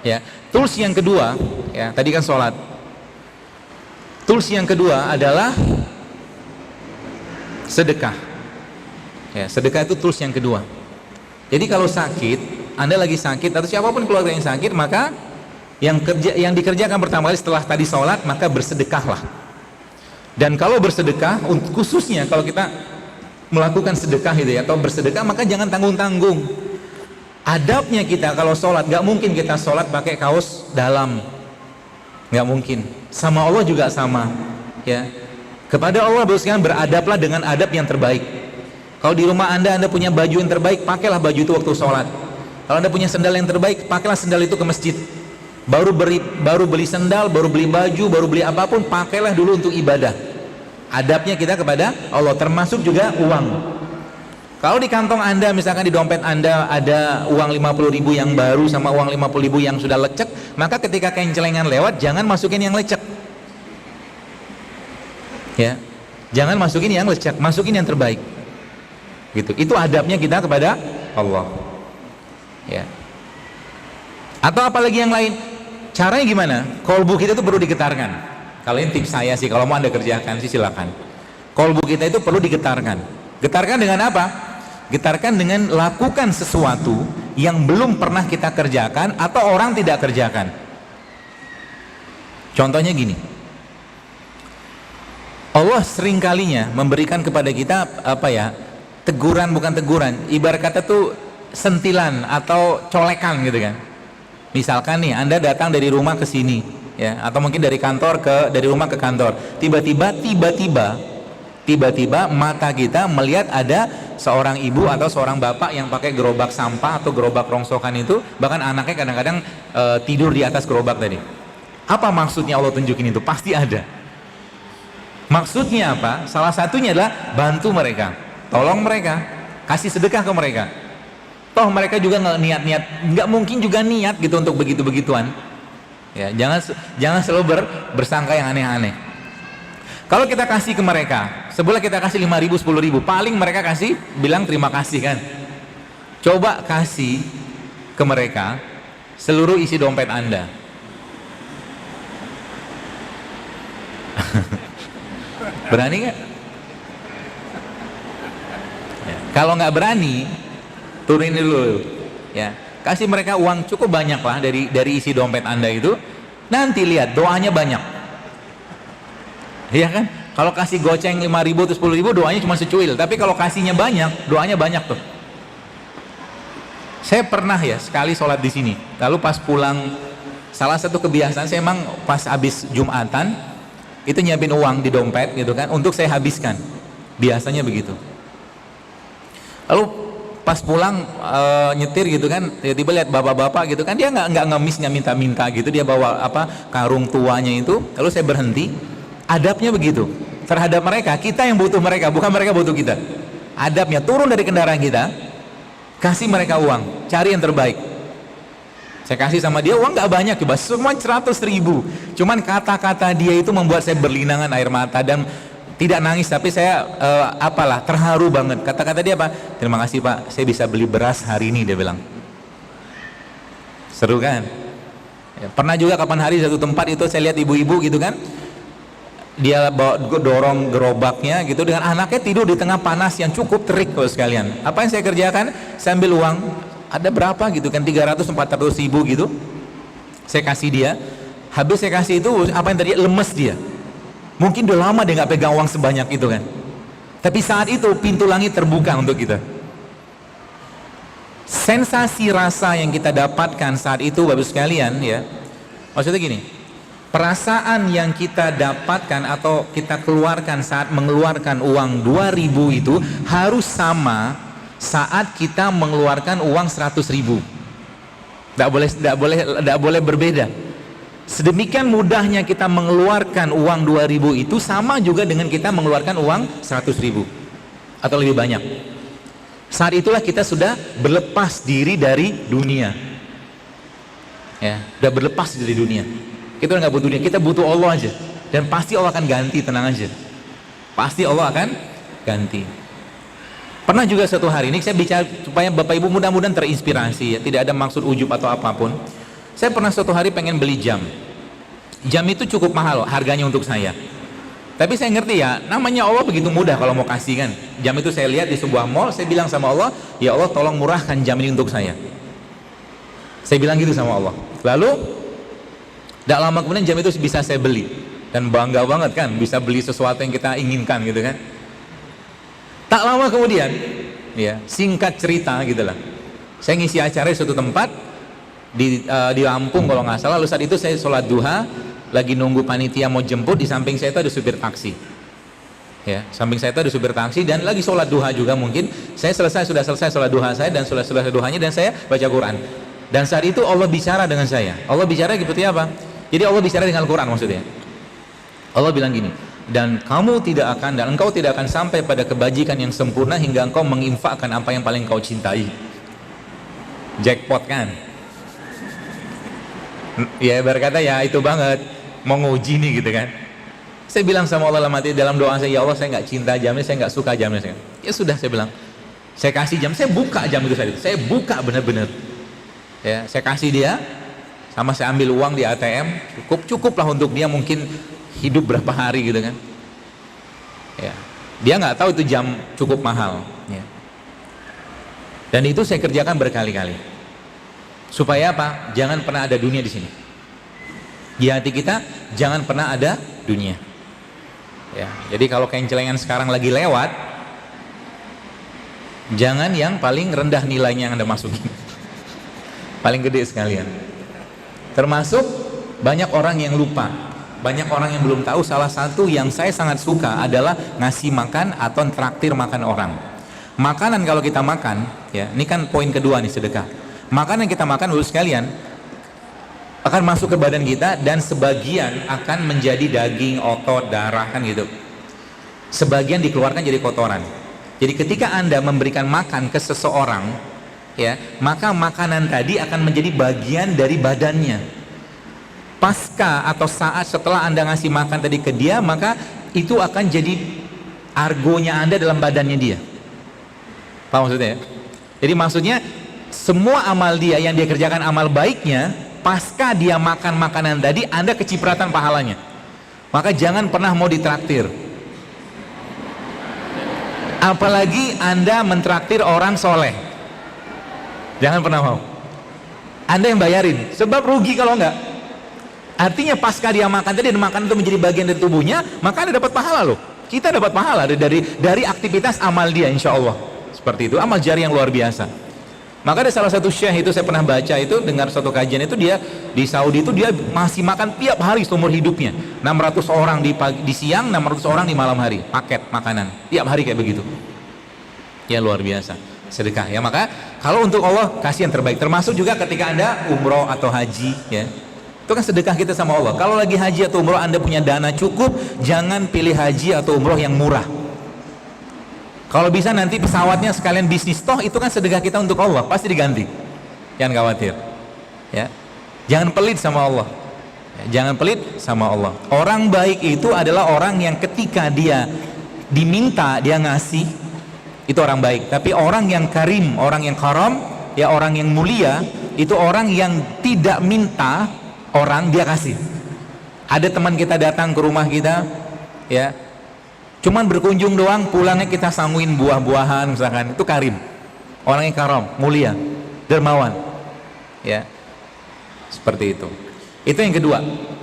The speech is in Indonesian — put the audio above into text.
Ya, tools yang kedua, ya tadi kan sholat. Tools yang kedua adalah sedekah. Ya, sedekah itu tools yang kedua. Jadi kalau sakit, Anda lagi sakit atau siapapun keluarga yang sakit, maka yang dikerjakan pertama kali setelah tadi sholat, maka bersedekahlah. Dan kalau bersedekah, khususnya kalau kita melakukan sedekah itu ya, atau bersedekah, maka jangan tanggung-tanggung. Adabnya kita kalau sholat, gak mungkin kita sholat pakai kaos dalam, gak mungkin. Sama Allah juga sama, ya. Kepada Allah beradablah dengan adab yang terbaik. Kalau di rumah Anda punya baju yang terbaik, pakailah baju itu waktu sholat. Kalau Anda punya sendal yang terbaik, pakailah sendal itu ke masjid. Baru beli sendal, baru beli baju, baru beli apapun, pakailah dulu untuk ibadah. Adabnya kita kepada Allah, termasuk juga uang. Kalau di kantong Anda, misalkan di dompet Anda ada uang 50.000 yang baru sama uang 50.000 yang sudah lecek, maka ketika kencelengan lewat, jangan masukin yang lecek. Ya, jangan masukin yang lecek, masukin yang terbaik. Gitu. Itu adabnya kita kepada Allah. Ya. Atau apalagi yang lain? Caranya gimana? Kolbu kita itu perlu digetarkan. Kalau ini tips saya sih, kalau mau Anda kerjakan sih silakan. Kolbu kita itu perlu digetarkan. Getarkan dengan apa? Getarkan dengan lakukan sesuatu yang belum pernah kita kerjakan atau orang tidak kerjakan. Contohnya gini, Allah seringkalinya memberikan kepada kita teguran, bukan teguran, ibarat kata tuh sentilan atau colekan gitu kan. Misalkan nih Anda datang dari rumah ke sini, ya, atau mungkin dari rumah ke kantor, tiba-tiba mata kita melihat ada seorang ibu atau seorang bapak yang pakai gerobak sampah atau gerobak rongsokan itu, bahkan anaknya kadang-kadang tidur di atas gerobak tadi. Apa maksudnya Allah tunjukin itu? Pasti ada. Maksudnya apa? Salah satunya adalah bantu mereka, tolong mereka, kasih sedekah ke mereka. Toh mereka juga nggak mungkin juga niat gitu untuk begitu-begituan. Ya, jangan selalu bersangka yang aneh-aneh. Kalau kita kasih ke mereka, sebulan kita kasih 5.000, 10.000, paling mereka kasih bilang terima kasih kan. Coba kasih ke mereka seluruh isi dompet Anda. Berani nggak? Ya, kalau nggak berani, turunin dulu. Ya, kasih mereka uang cukup banyak lah dari isi dompet Anda itu. Nanti lihat doanya banyak. Iya kan? Kalau kasih goceng 5.000 atau 10.000, doanya cuma secuil. Tapi kalau kasihnya banyak, doanya banyak tuh. Saya pernah ya sekali sholat di sini. Lalu pas pulang, salah satu kebiasaan saya emang pas habis Jumatan itu nyiapin uang di dompet gitu kan, untuk saya habiskan. Biasanya begitu. Lalu pas pulang nyetir gitu kan, tiba-tiba lihat bapak-bapak gitu kan, dia nggak ngemisnya minta-minta gitu, dia bawa karung tuanya itu. Lalu saya berhenti. Adabnya begitu terhadap mereka, kita yang butuh mereka, bukan mereka butuh kita. Adabnya turun dari kendaraan kita, kasih mereka uang, cari yang terbaik. Saya kasih sama dia uang nggak banyak, coba semua 100.000. Cuman kata-kata dia itu membuat saya berlinangan air mata, dan tidak nangis tapi saya terharu banget. Kata-kata dia apa? Terima kasih Pak, saya bisa beli beras hari ini, dia bilang. Seru kan? Ya, pernah juga kapan hari satu tempat itu saya lihat ibu-ibu gitu kan, dia dorong gerobaknya gitu dengan anaknya tidur di tengah panas yang cukup terik kalau sekalian. Apa yang saya kerjakan? Saya ambil uang, ada berapa gitu kan, 300-400.000 gitu, saya kasih dia. Habis saya kasih itu, apa yang tadi, lemes dia. Mungkin udah lama dia nggak pegang uang sebanyak itu kan. Tapi saat itu pintu langit terbuka untuk kita. Sensasi rasa yang kita dapatkan saat itu Bapak sekalian ya, maksudnya gini, perasaan yang kita dapatkan atau kita keluarkan saat mengeluarkan uang 2.000 itu harus sama saat kita mengeluarkan uang 100.000. Tidak boleh berbeda. Sedemikian mudahnya kita mengeluarkan uang 2.000 itu sama juga dengan kita mengeluarkan uang 100.000 atau lebih banyak. Saat itulah kita sudah berlepas diri dari dunia. Ya, sudah berlepas dari dunia. Kita nggak butuh dunia, kita butuh Allah aja, dan pasti Allah akan ganti, tenang aja, pasti Allah akan ganti. Pernah juga suatu hari ini saya bicara supaya Bapak Ibu mudah-mudahan terinspirasi ya, tidak ada maksud ujub atau apapun. Saya pernah suatu hari pengen beli jam. Jam itu cukup mahal harganya untuk saya. Tapi saya ngerti ya, namanya Allah begitu mudah kalau mau kasih kan. Jam itu saya lihat di sebuah mall, saya bilang sama Allah, ya Allah tolong murahkan jam ini untuk saya. Saya bilang gitu sama Allah. Lalu, tidak lama kemudian jam itu bisa saya beli. Dan bangga banget kan, bisa beli sesuatu yang kita inginkan gitu kan. Tak lama kemudian, ya singkat cerita gitu lah. Saya ngisi acara di suatu tempat, di Lampung kalau nggak salah. Lalu saat itu saya sholat duha, lagi nunggu panitia mau jemput. Di samping saya itu ada supir taksi, ya samping saya itu ada supir taksi dan lagi sholat duha juga. Mungkin saya sudah selesai sholat duha saya dan sudah selesai duhanya dan saya baca Quran. Dan saat itu Allah bicara dengan saya. Allah bicara seperti apa? Jadi Allah bicara dengan Al-Quran maksudnya. Allah bilang gini, dan kamu tidak akan, dan engkau tidak akan sampai pada kebajikan yang sempurna hingga engkau menginfakkan apa yang paling kau cintai. Jackpot kan? Ya berkata ya itu banget, mau nguji nih gitu kan. Saya bilang sama Allah dalam doa saya, ya Allah saya nggak cinta jamnya, saya nggak suka jamnya. Ya sudah saya bilang, saya kasih jam, saya buka jam itu saya buka benar-benar. Ya saya kasih dia, sama saya ambil uang di ATM, cukuplah untuk dia mungkin hidup berapa hari gitu kan. Ya dia nggak tahu itu jam cukup mahal. Ya. Dan itu saya kerjakan berkali-kali. Supaya apa? Jangan pernah ada dunia di sini. Di hati kita jangan pernah ada dunia. Ya, jadi kalau kencelengan sekarang lagi lewat, jangan yang paling rendah nilainya yang Anda masukin. Paling gede sekalian. Termasuk banyak orang yang lupa. Banyak orang yang belum tahu, salah satu yang saya sangat suka adalah ngasih makan atau traktir makan orang. Makanan kalau kita makan, ya, ini kan poin kedua nih sedekah. Makanan yang kita makan dulu sekalian akan masuk ke badan kita dan sebagian akan menjadi daging, otot, darah kan gitu. Sebagian dikeluarkan jadi kotoran. Jadi ketika Anda memberikan makan ke seseorang, ya, maka makanan tadi akan menjadi bagian dari badannya. Pasca atau saat setelah Anda ngasih makan tadi ke dia, maka itu akan jadi argonya Anda dalam badannya dia. Paham maksudnya ya? Jadi maksudnya semua amal dia yang dia kerjakan amal baiknya, pasca dia makan makanan tadi, Anda kecipratan pahalanya. Maka jangan pernah mau ditraktir. Apalagi Anda mentraktir orang soleh. Jangan pernah mau. Anda yang bayarin, sebab rugi kalau enggak. Artinya pasca dia makan tadi dan makan itu menjadi bagian dari tubuhnya, maka Anda dapat pahala loh. Kita dapat pahala dari aktivitas amal dia, insya Allah. Seperti itu, amal jari yang luar biasa. Maka ada salah satu syekh itu saya pernah baca itu, dengar suatu kajian itu, dia di Saudi itu dia masih makan tiap hari seumur hidupnya. 600 orang di siang, 600 orang di malam hari, paket makanan tiap hari kayak begitu. Ya luar biasa sedekah ya. Maka kalau untuk Allah kasih yang terbaik, termasuk juga ketika Anda umroh atau haji ya, itu kan sedekah kita sama Allah. Kalau lagi haji atau umroh Anda punya dana cukup, jangan pilih haji atau umroh yang murah. Kalau bisa nanti pesawatnya sekalian bisnis, toh itu kan sedekah kita untuk Allah, pasti diganti. Jangan khawatir. Ya. Jangan pelit sama Allah. Ya, jangan pelit sama Allah. Orang baik itu adalah orang yang ketika dia diminta dia ngasih, itu orang baik. Tapi orang yang karim, orang yang karam, ya orang yang mulia, itu orang yang tidak minta orang dia kasih. Ada teman kita datang ke rumah kita, ya. Cuman berkunjung doang, pulangnya kita sanguin buah-buahan misalkan, itu karim. Orang yang karam, mulia, dermawan. Ya. Seperti itu. Itu yang kedua.